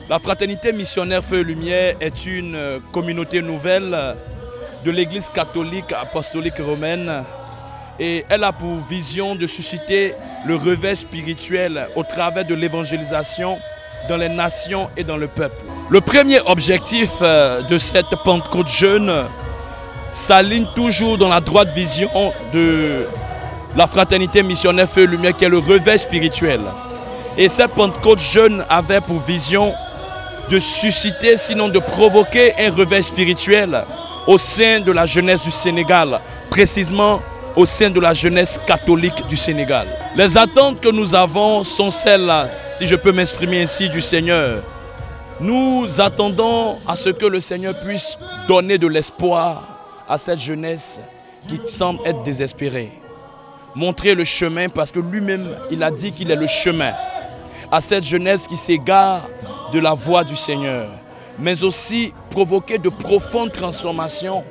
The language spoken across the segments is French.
La Fraternité Missionnaire Feu et Lumière est une communauté nouvelle de l'Église catholique apostolique romaine et elle a pour vision de susciter le réveil spirituel au travers de l'évangélisation dans les nations et dans le peuple. Le premier objectif de cette Pentecôte jeune s'aligne toujours dans la droite vision de la Fraternité Missionnaire Feu et Lumière qui est le réveil spirituel. Et cette Pentecôte jeune avait pour vision de susciter, sinon de provoquer un réveil spirituel au sein de la jeunesse du Sénégal, précisément au sein de la jeunesse catholique du Sénégal. Les attentes que nous avons sont celles-là, si je peux m'exprimer ainsi, du Seigneur. Nous attendons à ce que le Seigneur puisse donner de l'espoir à cette jeunesse qui semble être désespérée. Montrer le chemin parce que lui-même, il a dit qu'il est le chemin. À cette jeunesse qui s'égare de la voie du Seigneur, mais aussi provoquer de profondes transformations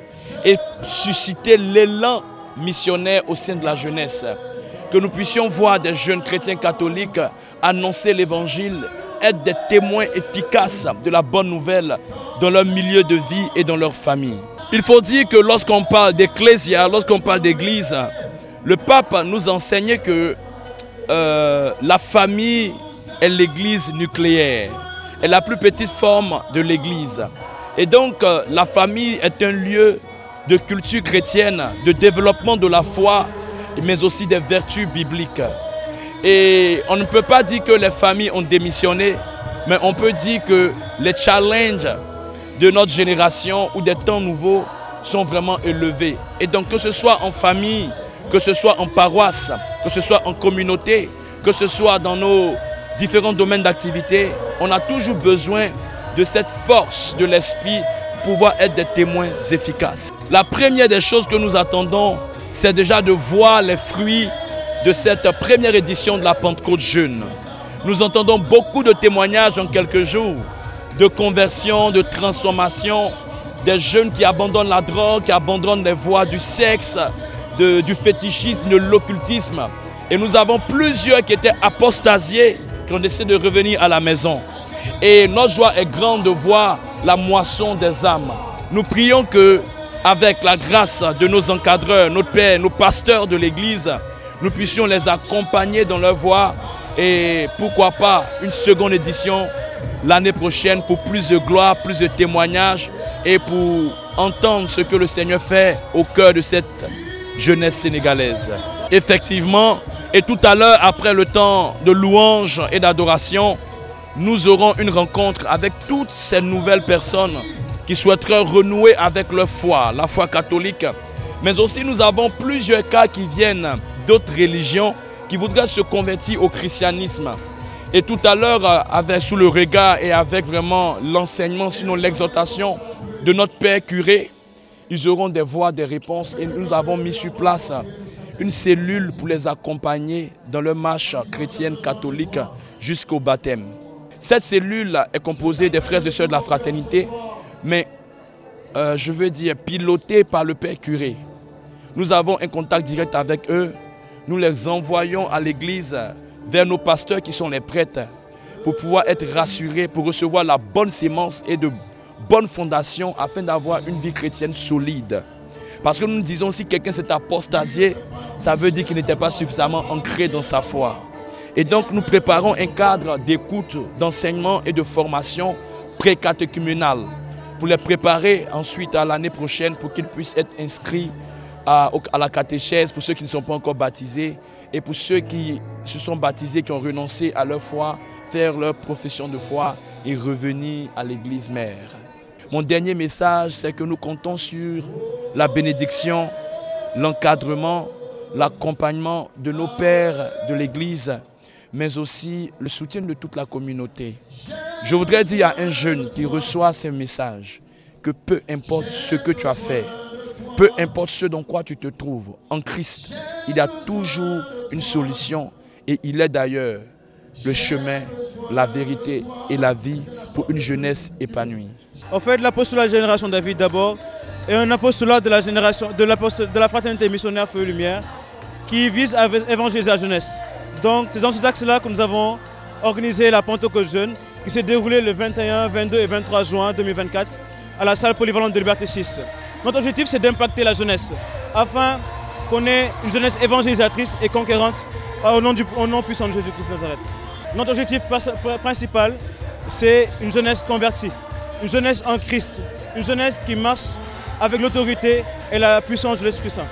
et susciter l'élan missionnaire au sein de la jeunesse. Que nous puissions voir des jeunes chrétiens catholiques annoncer l'évangile, être des témoins efficaces de la bonne nouvelle dans leur milieu de vie et dans leur famille. Il faut dire que lorsqu'on parle d'ecclésia, lorsqu'on parle d'église, le pape nous enseignait que la famille est l'église nucléaire, est la plus petite forme de l'église. Et donc la famille est un lieu de culture chrétienne, de développement de la foi, mais aussi des vertus bibliques. Et on ne peut pas dire que les familles ont démissionné, mais on peut dire que les challenges de notre génération ou des temps nouveaux sont vraiment élevés. Et donc que ce soit en famille, que ce soit en paroisse, que ce soit en communauté, que ce soit dans nos différents domaines d'activité, on a toujours besoin de cette force de l'esprit pour pouvoir être des témoins efficaces. La première des choses que nous attendons, c'est déjà de voir les fruits de cette première édition de la Pentecôte jeune. Nous entendons beaucoup de témoignages en quelques jours, de conversion, de transformation, des jeunes qui abandonnent la drogue, qui abandonnent les voies du sexe, du fétichisme, de l'occultisme. Et nous avons plusieurs qui étaient apostasiés, qui ont décidé de revenir à la maison. Et notre joie est grande de voir la moisson des âmes. Nous prions que, avec la grâce de nos encadreurs, nos pères, nos pasteurs de l'Église, nous puissions les accompagner dans leur voie et pourquoi pas une seconde édition l'année prochaine pour plus de gloire, plus de témoignages et pour entendre ce que le Seigneur fait au cœur de cette jeunesse sénégalaise. Effectivement, et tout à l'heure, après le temps de louange et d'adoration, nous aurons une rencontre avec toutes ces nouvelles personnes qui souhaiteraient renouer avec leur foi, la foi catholique. Mais aussi nous avons plusieurs cas qui viennent d'autres religions qui voudraient se convertir au christianisme. Et tout à l'heure, sous le regard et avec vraiment l'enseignement, sinon l'exhortation de notre Père curé, ils auront des voix, des réponses et nous avons mis sur place une cellule pour les accompagner dans leur marche chrétienne catholique jusqu'au baptême. Cette cellule est composée des frères et sœurs de la fraternité, mais je veux dire pilotée par le Père curé. Nous avons un contact direct avec eux, nous les envoyons à l'église vers nos pasteurs qui sont les prêtres pour pouvoir être rassurés, pour recevoir la bonne sémence et de bonnes fondations afin d'avoir une vie chrétienne solide. Parce que nous disons si quelqu'un s'est apostasié, ça veut dire qu'il n'était pas suffisamment ancré dans sa foi. Et donc nous préparons un cadre d'écoute, d'enseignement et de formation pré-catéchuménale pour les préparer ensuite à l'année prochaine pour qu'ils puissent être inscrits à la catéchèse pour ceux qui ne sont pas encore baptisés et pour ceux qui se sont baptisés, qui ont renoncé à leur foi, faire leur profession de foi et revenir à l'église mère. Mon dernier message, c'est que nous comptons sur la bénédiction, l'encadrement, l'accompagnement de nos pères de l'église, mais aussi le soutien de toute la communauté. Je voudrais dire à un jeune qui reçoit ces messages que peu importe ce que tu as fait, peu importe ce dans quoi tu te trouves, en Christ, il y a toujours une solution et il est d'ailleurs le chemin, la vérité et la vie pour une jeunesse épanouie. En fait, l'apostolat de la génération David d'abord et un apostolat de la génération de la fraternité missionnaire Feu et Lumière qui vise à évangéliser la jeunesse. Donc c'est dans cet axe-là que nous avons organisé la Pentecôte Jeune qui s'est déroulée le 21, 22 et 23 juin 2024 à la salle polyvalente de Liberté 6. Notre objectif, c'est d'impacter la jeunesse afin qu'on ait une jeunesse évangélisatrice et conquérante au nom puissant de Jésus-Christ de Nazareth. Notre objectif principal, c'est une jeunesse convertie, une jeunesse en Christ, une jeunesse qui marche avec l'autorité et la puissance de l'Esprit Saint.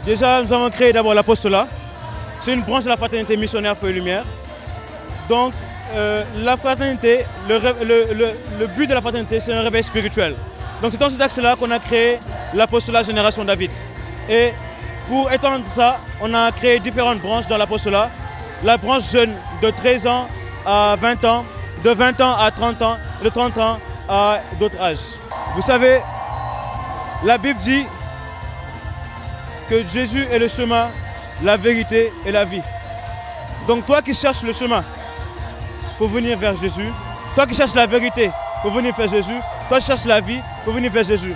Déjà, nous avons créé d'abord l'apostolat. C'est une branche de la fraternité missionnaire Feu et Lumière. Donc, la fraternité, le but de la fraternité, c'est un réveil spirituel. Donc, c'est dans cet axe-là qu'on a créé l'apostolat Génération David. Et pour étendre ça, on a créé différentes branches dans l'apostolat. La branche jeune de 13 ans à 20 ans, de 20 ans à 30 ans, de 30 ans à d'autres âges. Vous savez, la Bible dit que Jésus est le chemin, la vérité et la vie. Donc toi qui cherches le chemin pour venir vers Jésus, toi qui cherches la vérité pour venir vers Jésus, toi qui cherches la vie pour venir vers Jésus.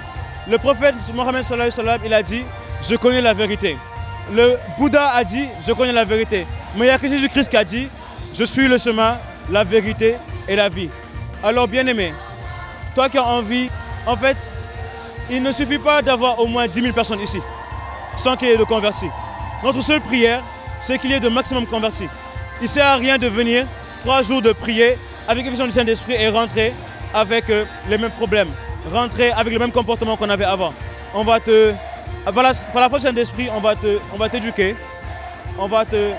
Le prophète Mohammed sallallahu alayhi wa sallam, il a dit « Je connais la vérité ». Le Bouddha a dit « Je connais la vérité ». Mais il n'y a que Jésus-Christ qui a dit « Je suis le chemin, la vérité et la vie ». Alors bien-aimé, toi qui as envie, en fait, il ne suffit pas d'avoir au moins 10 000 personnes ici, sans qu'il y ait de convertis. Notre seule prière, c'est qu'il y ait de maximum convertis. Il ne sert à rien de venir 3 jours de prier avec la vision du Saint-Esprit et rentrer avec les mêmes problèmes, rentrer avec le même comportement qu'on avait avant. On va par la force du Saint-Esprit, on va t'éduquer, on va te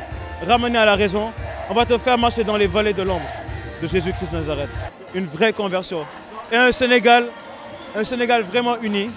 ramener à la raison, on va te faire marcher dans les vallées de l'ombre de Jésus-Christ de Nazareth. Une vraie conversion. Et un Sénégal vraiment uni.